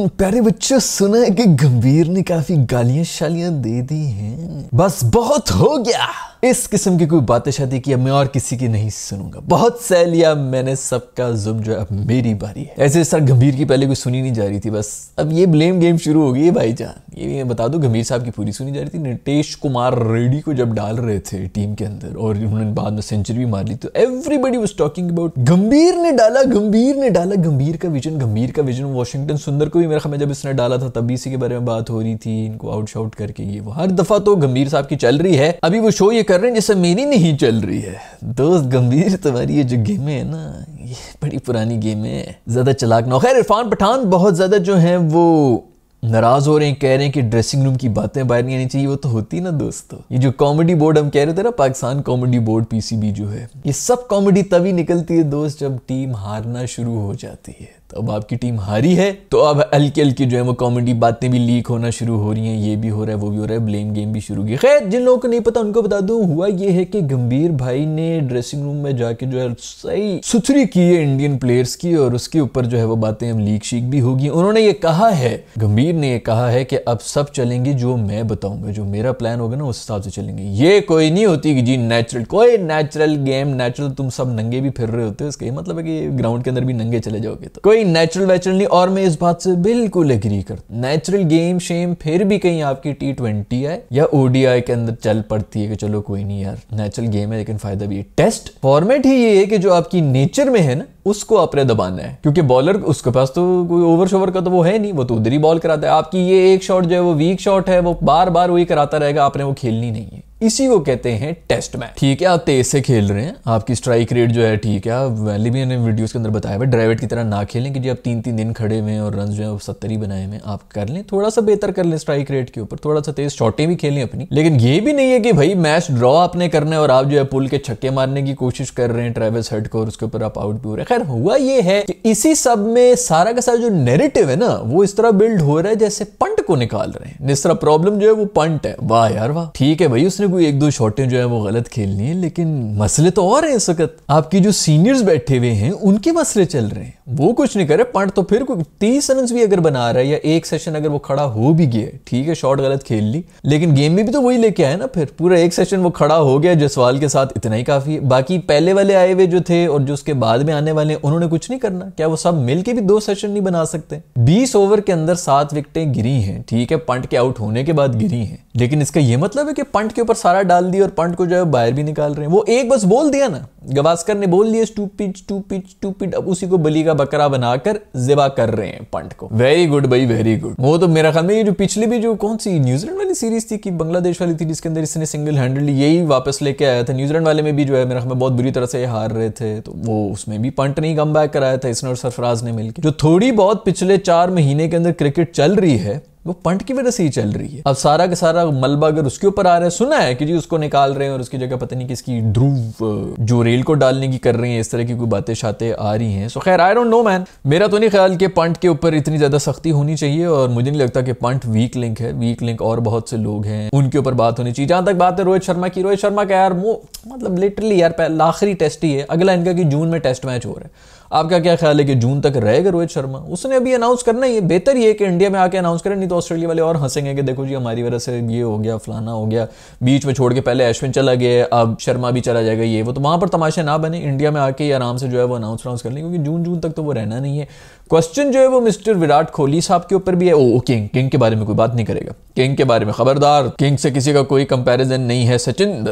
प्यारे बच्चों, सुना है कि गंभीर ने काफी गालियां शालियां दे दी हैं। बस बहुत हो गया, इस किस्म की कोई बातें शादी की अब मैं और किसी की नहीं सुनूंगा। बहुत सह लिया मैंने सबका जुल्म, जो है अब मेरी बारी है। ऐसे इस तरह गंभीर की पहले कोई सुनी नहीं जा रही थी, बस अब ये ब्लेम गेम शुरू हो गई है भाईजान। ये मैं बता दूं, गंभीर साहब की पूरी सुनी जा रही थी। नीतीश कुमार रेड्डी को जब डाल रहे थे टीम के अंदर और उन्होंने बाद में सेंचुरी भी मार ली, तो एवरीबडी वाज टॉकिंग अबाउट गंभीर ने डाला, गंभीर ने डाला, गंभीर का विजन, गंभीर का विजन। वॉशिंगटन सुंदर को भी मेरा ख्याल में जब इसने डाला था तब भी इसी के बारे में बात हो रही थी, इनको आउट शाउट करके। ये वो हर दफा तो गंभीर साहब की चल रही है, अभी वो शो ये कर रहे हैं जैसे मेरी नहीं चल रही है। दोस्त गंभीर तुम्हारी ये जो गेम है ना, ये बड़ी पुरानी गेम है, ज्यादा चलाक ना हो। खैर, इरफान पठान बहुत ज्यादा जो है वो नाराज हो रहे हैं, कह रहे हैं कि ड्रेसिंग रूम की बातें बाहर नहीं आनी चाहिए। वो तो होती ना दोस्तों, ये जो कॉमेडी बोर्ड हम कह रहे थे ना, पाकिस्तान कॉमेडी बोर्ड पीसीबी जो है, ये सब कॉमेडी तभी निकलती है दोस्त जब टीम हारना शुरू हो जाती है। तो अब आपकी टीम हारी है तो अब हल्की हल्की जो है वो कॉमेडी बातें भी लीक होना शुरू हो रही हैं। ये भी हो रहा है, वो भी हो रहा है, ब्लेम गेम भी शुरू की। खैर, जिन लोगों को नहीं पता उनको बता दूं, हुआ ये है कि गंभीर भाई ने ड्रेसिंग रूम में जाके जो है सही सुथरी की है इंडियन प्लेयर्स की, और उसके ऊपर जो है वो बातें हम लीक शीक भी होगी। उन्होंने ये कहा है, गंभीर ने ये कहा है कि अब सब चलेंगे जो मैं बताऊंगा, जो मेरा प्लान होगा ना उस हिसाब से चलेंगे। ये कोई नहीं होती कि जी नेचुरल, कोई नेचुरल गेम, नेचुरल तुम सब नंगे भी फिर रहे होते हो, इसका ये मतलब है कि ग्राउंड के अंदर भी नंगे चले जाओगे, तो कोई नेचुरल वैचुरल नहीं। और मैं इस बात से बिल्कुल एग्री करता हूं, नेचुरल गेम शेम फिर भी कहीं आपकी T20 है या ODI के अंदर चल पड़ती है कि चलो कोई नहीं यार, नेचुरल गेम है, लेकिन फायदा भी है। टेस्ट फॉर्मेट ही ये है कि जो आपकी नेचर में है ना उसको आपने दबाना है, क्योंकि बॉलर उसके पास तो कोई ओवर शोवर का तो वो है नहीं, वो तो उधर ही बॉल कराता है। आपकी ये एक शॉट जो है वो वीक शॉट है, वो बार बार वही कराता रहेगा, आपने वो खेलनी नहीं है। इसी को कहते हैं टेस्ट मैच। ठीक है, आप तेज से खेल रहे हैं, आपकी स्ट्राइक रेट जो है ठीक है, वैली भी मैंने वीडियोस के अंदर बताया है, ड्राइवेट की तरह ना खेलें कि जी आप 3-3 दिन खड़े हुए और रन जो है 70 ही बनाए हुए, आप कर लें थोड़ा सा बेहतर कर लें स्ट्राइक रेट के ऊपर, थोड़ा सा तेज शॉटें भी खेलें अपनी। लेकिन ये भी नहीं है कि भाई मैच ड्रॉ आपने करना है और आप जो है पुल के छक्के मारने की कोशिश कर रहे हैं ट्रेविस हेड को और उसके ऊपर आप आउट भी हो रहे हैं। खैर, हुआ ये है कि इसी सब में सारा का सारा जो नैरेटिव है ना वो इस तरह बिल्ड हो रहा है जैसे पंट को निकाल रहे हैं। इस तरह प्रॉब्लम जो है वो पंट है। वाह यार वाह, ठीक है भाई, उसने कोई 1-2 शॉटें जो है वो गलत खेलनी है, लेकिन मसले तो और हैं इस वक्त। आपकी जो सीनियर्स बैठे हुए हैं उनके मसले चल रहे हैं, वो कुछ नहीं करे। पंट तो फिर 30 रन भी अगर बना रहा है या एक सेशन अगर वो खड़ा हो भी गया, ठीक है शॉट गलत खेल ली, लेकिन गेम में भी तो वही लेके आया ना। फिर पूरा एक सेशन वो खड़ा हो गया जसवाल के साथ, इतना ही काफी है। बाकी पहले वाले आए हुए जो थे और जो उसके बाद में आने वाले उन्होंने कुछ नहीं करना। क्या वो सब मिलके भी 2 सेशन नहीं बना सकते? 20 ओवर के अंदर 7 विकेटें गिरी हैं, ठीक है, पंट के आउट होने के बाद गिरी हैं, लेकिन इसका यह मतलब है कि पंट के ऊपर सारा डाल दिया और पंट को जो है बाहर भी निकाल रहे हैं। वो एक बस बोल दिया ना, गवास्कर ने बोल दिया स्टूपिड स्टूपिड स्टूपिड, अब उसी को बली का बकरा बनाकर ज़िबा कर रहे हैं पंट को। वेरी गुड भाई, वेरी गुड। वो तो मेरा ख्याल में ये जो पिछली भी जो कौन सी न्यूजीलैंड वाली सीरीज थी कि बांग्लादेश वाली थी जिसके अंदर इसने सिंगल हैंडली यही वापस लेके आया था, न्यूजीलैंड वाले में भी जो है मेरा ख्याल में बहुत बुरी तरह से हार रहे थे, तो वो उसमें भी पंट नहीं कम बैक कराया था इसने और सरफराज ने मिलकर। जो थोड़ी बहुत पिछले 4 महीने के अंदर क्रिकेट चल रही है वो पंट की वजह से ही चल रही है। अब सारा का सारा मलबा अगर उसके ऊपर आ रहा है, सुना है कि जी उसको निकाल रहे हैं और उसकी जगह पता नहीं किसकी ध्रुव जो रेल को डालने की कर रही है, इस तरह की कोई बातें शाते आ रही हैं। सो खैर, आई डोंट नो मैन, मेरा तो नहीं ख्याल कि पंट के ऊपर इतनी ज्यादा सख्ती होनी चाहिए और मुझे नहीं लगता कि पंट वीक लिंक है। वीक लिंक और बहुत से लोग हैं, उनके ऊपर बात होनी चाहिए। जहां तक बात है रोहित शर्मा की, रोहित शर्मा का यार वो मतलब लिटरली यार आखिरी टेस्ट ही है, अगला इनका कि जून में टेस्ट मैच हो रहा है। आपका क्या ख्याल है कि जून तक रहेगा रोहित शर्मा? उसने अभी अनाउंस करना ही है, बेहतर ये कि इंडिया में आके अनाउंस करें, नहीं तो ऑस्ट्रेलिया वाले और हंसेंगे कि देखो जी हमारी वजह से ये हो गया, फलाना हो गया, बीच में छोड़ के पहले अश्विन चला गया, अब शर्मा भी चला जाएगा, ये वो। तो वहां पर तमाशे ना बने, इंडिया में आके आराम से जो है वो अनाउंस कर लें, क्योंकि जून तक तो वो रहना नहीं है। क्वेश्चन जो है वो मिस्टर विराट कोहली साहब के ऊपर भी है। ओ किंग के बारे में कोई बात नहीं करेगा, किंग के बारे में खबरदार, किंग से किसी का कोई कंपैरिजन नहीं है, सचिन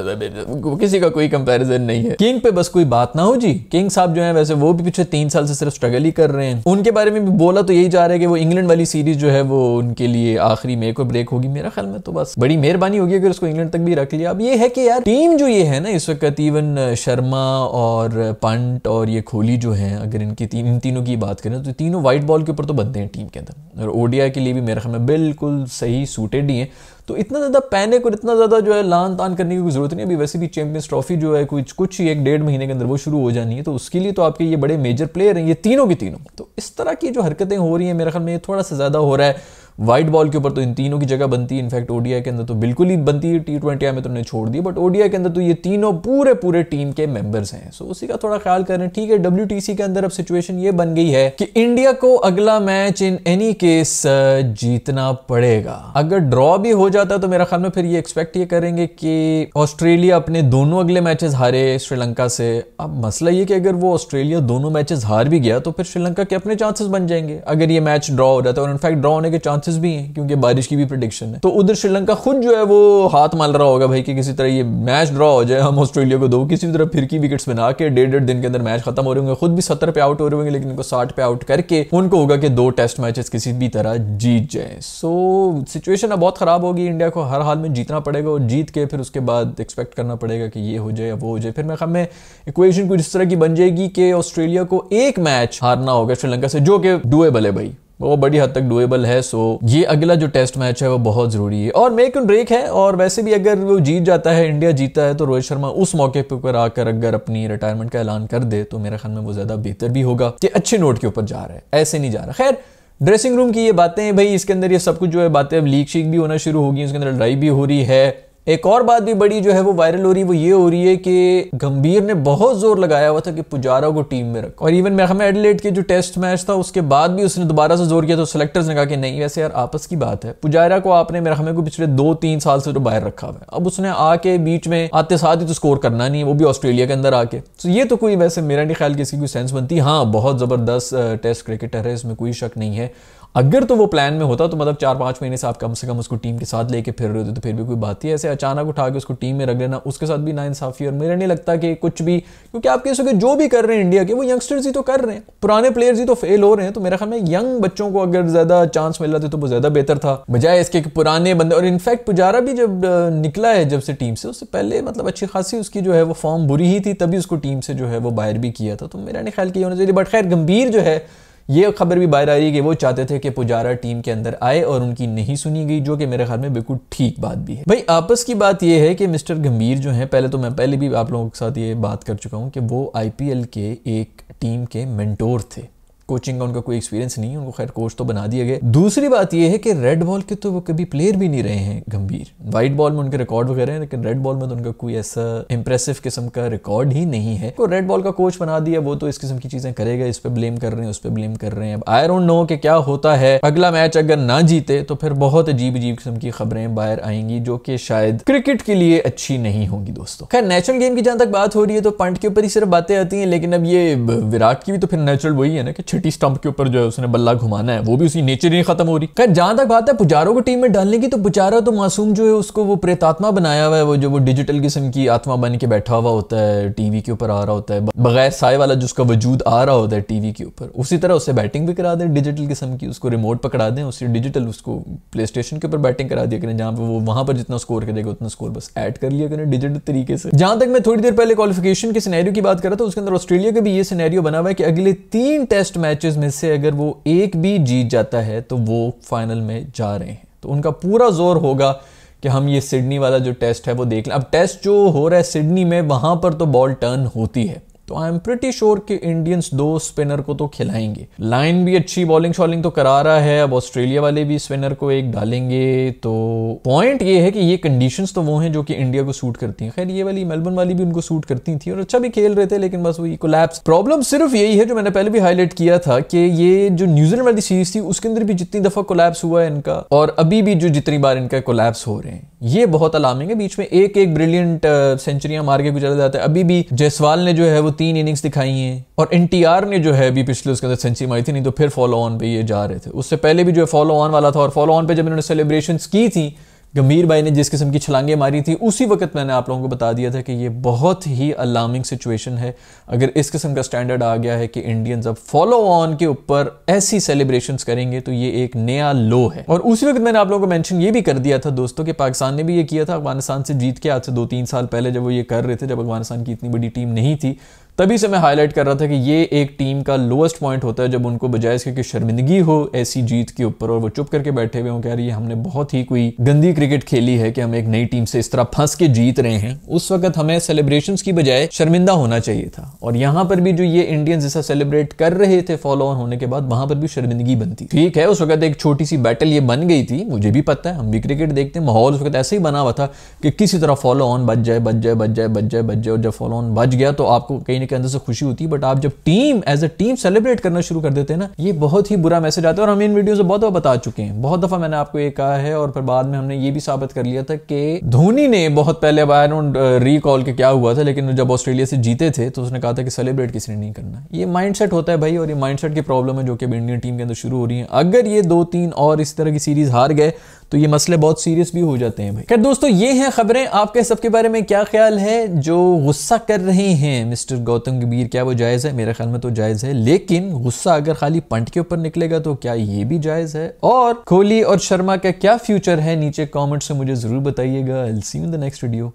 किसी का कोई कंपैरिजन नहीं है, किंग पे बस कोई बात ना हो जी। किंग साहब जो है वैसे वो भी पिछले 3 साल से सिर्फ स्ट्रगल ही कर रहे हैं, उनके बारे में भी बोला तो यही जा रहा है कि वो इंग्लैंड वाली सीरीज जो है वो उनके लिए आखिरी मेक और ब्रेक होगी। मेरा ख्याल में तो बस बड़ी मेहरबानी होगी अगर उसको इंग्लैंड तक भी रख लिया। अब ये है कि यार टीम जो ये है ना इस वक्त, इवन शर्मा और पंट और ये कोहली जो है, अगर इनकी इन तीनों की बात करें तो तीनों व्हाइट बॉल के ऊपर तो बनते हैं टीम के अंदर, और ODI के लिए भी मेरे ख्याल में बिल्कुल सही सूटेड ही है। तो इतना ज्यादा पैनिक और इतना ज्यादा जो है लान तान करने की कोई जरूरत नहीं। अभी वैसे भी चैंपियंस ट्रॉफी जो है कुछ ही 1-1.5 महीने के अंदर वो शुरू हो जानी है, तो उसके लिए तो आपके ये बड़े मेजर प्लेयर हैं ये तीनों के तीनों। तो इस तरह की जो हरकतें हो रही हैं मेरे ख्याल में ये थोड़ा सा ज्यादा हो रहा है। व्हाइट बॉल के ऊपर तो इन तीनों की जगह बनती है, इनफैक्ट ओडीआई के अंदर तो बिल्कुल ही बनती है, T20 में तो उन्हें छोड़ दी, बट ओडीआई के अंदर तो ये तीनों पूरे टीम के मेंबर्स हैं। सो उसी का थोड़ा ख्याल करें। ठीक है, WTC के अंदर अब सिचुएशन ये बन गई है कि इंडिया को अगला मैच इन एनी केस जीतना पड़ेगा। अगर ड्रॉ भी हो जाता है तो मेरा ख्याल में फिर ये एक्सपेक्ट ये करेंगे कि ऑस्ट्रेलिया अपने दोनों अगले मैचेस हारे श्रीलंका से। अब मसला ये कि अगर वो ऑस्ट्रेलिया दोनों मैचेस हार भी गया तो फिर श्रीलंका के अपने चांसेस बन जाएंगे अगर ये मैच ड्रॉ हो जाता है, और इनफैक्ट ड्रॉ होने के चांसेस भी हैं क्योंकि बारिश की भी प्रेडिक्शन है। तो उधर श्रीलंका खुद जो है वो हाथ माल रहा होगा भाई कि किसी तरह ये मैच ड्रॉ हो जाए, हम ऑस्ट्रेलिया को दो किसी तरह फिर की विकेट्स बना के 1.5 दिन के अंदर मैच खत्म हो रहे होंगे, खुद भी 70 पे आउट हो रहे होंगे, लेकिन इनको 60 पे आउट करके उनको होगा कि 2 टेस्ट मैचेस किसी भी तरह जीत जाए। सो सिचुएशन अब बहुत खराब होगी, इंडिया को हर हाल में जीतना पड़ेगा और जीत के फिर उसके बाद एक्सपेक्ट करना पड़ेगा कि ये हो जाए या वो हो जाए। फिर मेरे ख्याल में इक्वेशन कुछ इस तरह की बन जाएगी कि ऑस्ट्रेलिया को एक मैच हारना होगा श्रीलंका से, जो कि डुएबल है भाई, वो बड़ी हद तक डुएबल है। सो ये अगला जो टेस्ट मैच है वो बहुत जरूरी है और मेक एंड ब्रेक है। और वैसे भी अगर वो जीत जाता है, इंडिया जीता है, तो रोहित शर्मा उस मौके पे ऊपर आकर अगर अपनी रिटायरमेंट का ऐलान कर दे तो मेरे ख्याल में वो ज्यादा बेहतर भी होगा कि अच्छे नोट के ऊपर जा रहा है, ऐसे नहीं जा रहा। खैर, ड्रेसिंग रूम की ये बातें हैं भाई, इसके अंदर ये सब कुछ जो है बातें अब लीक शीक भी होना शुरू होगी, इसके अंदर लड़ाई भी हो रही है। एक और बात भी बड़ी जो है वो वायरल हो रही है, वो ये हो रही है कि गंभीर ने बहुत जोर लगाया हुआ था कि पुजारा को टीम में रखो, और इवन मैं एडिलेड के जो टेस्ट मैच था उसके बाद भी उसने दोबारा से जोर किया तो सेलेक्टर्स ने कहा कि नहीं, वैसे यार आपस की बात है, पुजारा को आपने मेरे हमें को पिछले 2-3 साल से तो बाहर रखा हुआ है, अब उसने आके बीच में आते साथ ही तो स्कोर करना नहीं है, वो भी ऑस्ट्रेलिया के अंदर आके। तो ये तो कोई वैसे मेरा नहीं ख्याल कि इसकी कोई सेंस बनती। हाँ, बहुत जबरदस्त टेस्ट क्रिकेटर है, इसमें कोई शक नहीं है। अगर तो वो प्लान में होता तो मतलब 4-5 महीने से आप कम से कम उसको टीम के साथ लेके फिर रहे होते तो फिर भी कोई बात ही, ऐसे अचानक उठा के उसको टीम में रख लेना उसके साथ भी नाइंसाफी। और मेरा नहीं लगता कि कुछ भी, क्योंकि आप कह सके जो भी कर रहे हैं इंडिया के वो यंगस्टर्स ही तो कर रहे हैं, पुराने प्लेयर्स ही तो फेल हो रहे हैं। तो मेरा ख्याल में यंग बच्चों को अगर ज्यादा चांस मिल रहा था तो वो ज्यादा बेहतर था बजाय इसके पुराने बंदे। और इनफैक्ट पुजारा भी जब निकला है जब से टीम से, उससे पहले मतलब अच्छी खासी उसकी जो है वो फॉर्म बुरी ही थी, तभी उसको टीम से जो है वो बाहर भी किया था। तो मेरा नहीं ख्याल कि होना चाहिए। बट खैर, गंभीर जो है ये खबर भी बाहर आ रही है कि वो चाहते थे कि पुजारा टीम के अंदर आए और उनकी नहीं सुनी गई, जो कि मेरे ख्याल में बिल्कुल ठीक बात भी है। भाई आपस की बात ये है कि मिस्टर गंभीर जो है, पहले तो मैं पहले भी आप लोगों के साथ ये बात कर चुका हूं कि वो IPL के एक टीम के मेंटोर थे, कोचिंग का उनका कोई एक्सपीरियंस नहीं है, उनको खैर कोच तो बना दिया गया। दूसरी बात यह है कि रेड बॉल के तो वो कभी प्लेयर भी नहीं रहे हैं गंभीर, व्हाइट बॉल में उनके रिकॉर्ड वगैरह हैं, लेकिन रेड बॉल में तो उनका कोई ऐसा इंप्रेसिव किस्म का रिकॉर्ड ही नहीं है। तो रेड बॉल का कोच बना दिया, वो तो इस किस्म की चीजें करेगा, इस पे ब्लेम कर रहे हैं, उस पे ब्लेम कर रहे हैं। अब आई डोंट नो कि क्या होता है, अगला मैच अगर ना जीते तो फिर बहुत अजीब अजीब किस्म की खबरें बाहर आएंगी जो कि शायद क्रिकेट के लिए अच्छी नहीं होंगी दोस्तों। खैर, नेचुरल गेम की जहां तक बात हो रही है तो पंट के ऊपर ही सिर्फ बातें आती हैं, लेकिन अब ये विराट की भी तो फिर नेचुरल वही है ना कि छठी स्टंप के ऊपर उसने बल्ला घुमाना है, वो भी उसी नेचर ही खत्म हो रही। खैर, जहां तक बात है पुजारा को टीम में डालने की, तो पुजारा तो मासूम जो है उसको वो प्रेतात्मा बनाया हुआ है, वो जो वो डिजिटल किस्म की आत्मा बन के बैठा हुआ होता है, टीवी के ऊपर आ रहा होता है, बगैर साए वाला जिसका वजूद आ रहा होता है टीवी के ऊपर, उसी तरह उससे बैटिंग भी करा दें डिजिटल किस्म की, उसको रिमोट पकड़ा दें, उससे डिजिटल उसको प्ले स्टेशन के ऊपर बैटिंग करा दिया करें, जहां पर वो वहां पर जितना स्कोर करेगा उतना स्कोर बस ऐड कर लिया करें डिजिटल तरीके से। जहां तक मैं थोड़ी देर पहले क्वालिफिकेशन के सिनेरियो की बात कर रहा था, उसके अंदर ऑस्ट्रेलिया का भी ये सिनेरियो बना हुआ है कि अगले 3 टेस्ट मैचेस में से अगर वो एक भी जीत जाता है तो वो फाइनल में जा रहे हैं। तो उनका पूरा जोर होगा कि हम ये सिडनी वाला जो टेस्ट है वो देख लें। अब टेस्ट जो हो रहा है सिडनी में, वहां पर तो बॉल टर्न होती है, तो आई एम प्रिटी श्योर कि इंडियंस 2 स्पिनर को तो खिलाएंगे। लाइन भी अच्छी बॉलिंग शॉलिंग तो करा रहा है, अब ऑस्ट्रेलिया वाले भी स्पिनर को एक डालेंगे। तो पॉइंट ये है कि ये कंडीशंस तो वो हैं जो कि इंडिया को सूट करती हैं। खैर, ये वाली मेलबर्न वाली भी उनको सूट करती थी और अच्छा भी खेल रहे थे, लेकिन बस वही कोलैप्स। प्रॉब्लम सिर्फ यही है जो मैंने पहले भी हाईलाइट किया था कि ये जो न्यूजीलैंड वाली सीरीज थी उसके अंदर भी जितनी दफा कोलैप्स हुआ है इनका, और अभी भी जो जितनी बार इनका कोलैप्स हो रहे हैं, ये बहुत अलार्मिंग है। बीच में एक ब्रिलियंट सेंचुरियां मार के गुजर जाता है। अभी भी जायसवाल ने जो है वो 3 इनिंग्स दिखाई हैं, और NTR ने जो है अभी पिछले उसके अंदर सेंचुरी मारी थी, नहीं तो फिर फॉलो ऑन पे ये जा रहे थे। उससे पहले भी जो है फॉलो ऑन वाला था, और फॉलो ऑन पे जब इन्होंने सेलिब्रेशंस की थी, गंभीर भाई ने जिस किस्म की छलांगे मारी थी, उसी वक्त मैंने आप लोगों को बता दिया था कि ये बहुत ही अलार्मिंग सिचुएशन है। अगर इस किस्म का स्टैंडर्ड आ गया है कि इंडियंस अब फॉलो ऑन के ऊपर ऐसी सेलिब्रेशंस करेंगे, तो ये एक नया लो है। और उसी वक्त मैंने आप लोगों को मेंशन ये भी कर दिया था दोस्तों कि पाकिस्तान ने भी ये किया था अफगानिस्तान से जीत के, आज से 2-3 साल पहले जब वो ये कर रहे थे, जब अफगानिस्तान की इतनी बड़ी टीम नहीं थी, तभी से मैं हाईलाइट कर रहा था कि ये एक टीम का लोएस्ट पॉइंट होता है जब उनको बजाय इसके कि शर्मिंदगी हो ऐसी जीत के ऊपर और वो चुप करके बैठे हुए हो, कह रही है हमने बहुत ही कोई गंदी क्रिकेट खेली है कि हम एक नई टीम से इस तरह फंस के जीत रहे हैं। उस वक्त हमें सेलिब्रेशंस की बजाय शर्मिंदा होना चाहिए था। और यहां पर भी जो ये इंडियंस जैसा सेलिब्रेट कर रहे थे फॉलो ऑन होने के बाद, वहां पर भी शर्मिंदगी बनती। ठीक है, उस वक्त एक छोटी सी बैटल ये बन गई थी, मुझे भी पता है, हम भी क्रिकेट देखते हैं, माहौल उस वक्त ऐसे ही बना हुआ था कि किसी तरह फॉलो ऑन बच जाए बच जाए बच जाए बच जाए बच जाए। और जब फॉलो ऑन बच गया तो आपको कहीं ना कहीं अंदर से खुशी होती है, बट आप जब team as a team celebrate करना शुरू कर देते हैं ना, ये बहुत ही बुरा मैसेज आता है। और हम इन वीडियो से बहुत दफा बता चुके हैं, बहुत दफा मैंने आपको ये कहा है और फिर बाद में हमने ये भी साबित कर लिया था कि धोनी ने बहुत पहले, आई डोंट रिकॉल के क्या हुआ था, लेकिन जब ऑस्ट्रेलिया से जीते थे तो उसने कहा था कि सेलिब्रेट किसी ने नहीं करना। ये माइंडसेट होता है भाई, और ये माइंडसेट की प्रॉब्लम है जो कि इंडियन टीम के अंदर शुरू हो रही है। अगर ये 2-3 और इस तरह की सीरीज हार गए तो ये मसले बहुत सीरियस भी हो जाते हैं भाई। खैर दोस्तों, ये हैं खबरें। आपके सबके बारे में क्या ख्याल है? जो गुस्सा कर रहे हैं मिस्टर गौतम गंभीर, क्या वो जायज है? मेरे ख्याल में तो जायज है, लेकिन गुस्सा अगर खाली पंट के ऊपर निकलेगा तो क्या ये भी जायज है? और कोहली और शर्मा का क्या फ्यूचर है? नीचे कमेंट से मुझे जरूर बताइएगा। I will see you in the next video.